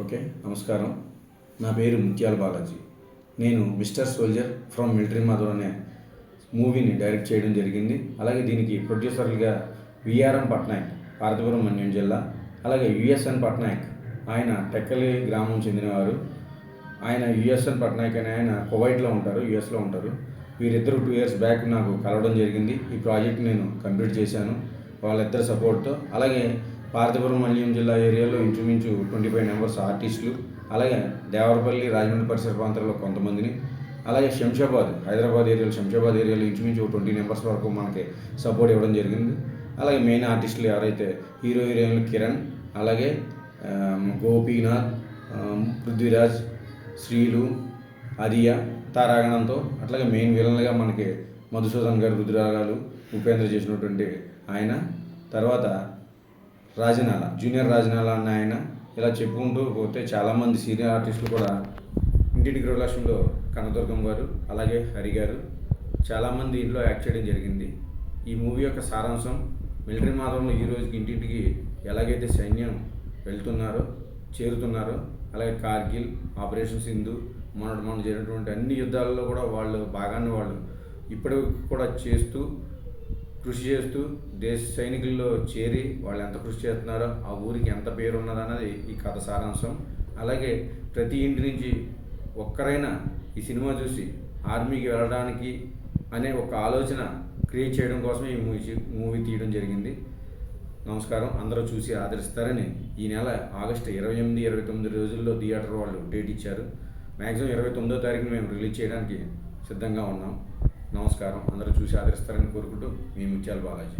Okay, నమస్కారం. నా పేరు ముత్యాల బాలాజీ. నేను mister soldier from military mother అనే మూవీని డైరెక్ట్ చేయడం జరిగింది. అలాగే దీనికి ప్రొడ్యూసర్లుగా విఆర్ఎం పట్నాయక్, పార్వతీపురం మన్యం జిల్లా. అలాగే యుఎస్ఎన్ పట్నాయక్, ఆయన టెక్కలి గ్రామం చెందినవారు. ఆయన యుఎస్ఎన్ పట్నాయక్ అనే ఆయన కువైట్లో ఉంటారు, యుఎస్లో ఉంటారు. వీరిద్దరు 2 years బ్యాక్ నాకు కలవడం జరిగింది. ఈ ప్రాజెక్ట్ నేను కంప్లీట్ చేశాను వాళ్ళిద్దరు సపోర్ట్తో. అలాగే పార్వతీపురం మన్యం జిల్లా ఏరియాలో ఇంచుమించు 25 మెంబర్స్ ఆర్టిస్టులు, అలాగే దేవరపల్లి, రాజమండ్రి పరిసర ప్రాంతాల్లో కొంతమందిని, అలాగే శంషాబాద్, హైదరాబాద్ ఏరియాలో, శంషాబాద్ ఏరియాలో ఇంచుమించు 20 మెంబర్స్ వరకు మనకి సపోర్ట్ ఇవ్వడం జరిగింది. అలాగే మెయిన్ ఆర్టిస్టులు ఎవరైతే హీరోయిన్లు కిరణ్, అలాగే గోపీనాథ్, పృథ్వీరాజ్, శ్రీలు, అదియా, తారాగణంతో, అట్లాగే మెయిన్ విలన్లుగా మనకి మధుసూదన్ గారు, రుద్రాగాలు, ఉపేంద్ర చేసినటువంటి ఆయన, తర్వాత రాజనాల, జూనియర్ రాజనాల అన్న ఆయన, ఇలా చెప్పుకుంటూ పోతే చాలామంది సీనియర్ ఆర్టిస్టులు కూడా, ఇంటింటి గృహలక్ష్మిలో కనదుర్గం గారు, అలాగే హరి గారు, చాలామంది ఇంట్లో యాక్ట్ చేయడం జరిగింది. ఈ మూవీ యొక్క సారాంశం, మిలిటరీ మాధవంలో ఈ రోజుకి ఇంటింటికి ఎలాగైతే సైన్యం వెళ్తున్నారో, చేరుతున్నారో, అలాగే కార్గిల్, ఆపరేషన్ సింధు, మొన్న జరిగినటువంటి అన్ని యుద్ధాలలో కూడా వాళ్ళు భాగాన్ని వాళ్ళు ఇప్పుడు కూడా కృషి చేస్తూ దేశ సైనికుల్లో చేరి వాళ్ళు ఎంత కృషి చేస్తున్నారో, ఆ ఊరికి ఎంత పేరు ఉన్నదన్నది ఈ కథ సారాంశం. అలాగే ప్రతి ఇంటి నుంచి ఒక్కరైనా ఈ సినిమా చూసి ఆర్మీకి వెళ్ళడానికి అనే ఒక ఆలోచన క్రియేట్ చేయడం కోసమే ఈ మూవీ తీయడం జరిగింది. నమస్కారం. అందరూ చూసి ఆదరిస్తారని ఈ నెల ఆగస్టు 28, 29 రోజుల్లో థియేటర్ వాళ్ళు డేట్ ఇచ్చారు. మ్యాక్సిమం 29వ తారీఖున మేము రిలీజ్ చేయడానికి సిద్ధంగా ఉన్నాం. నమస్కారం. అందరూ చూసి ఆదరిస్తారని కోరుకుంటూ మీ ముత్యాల బాలాజీ.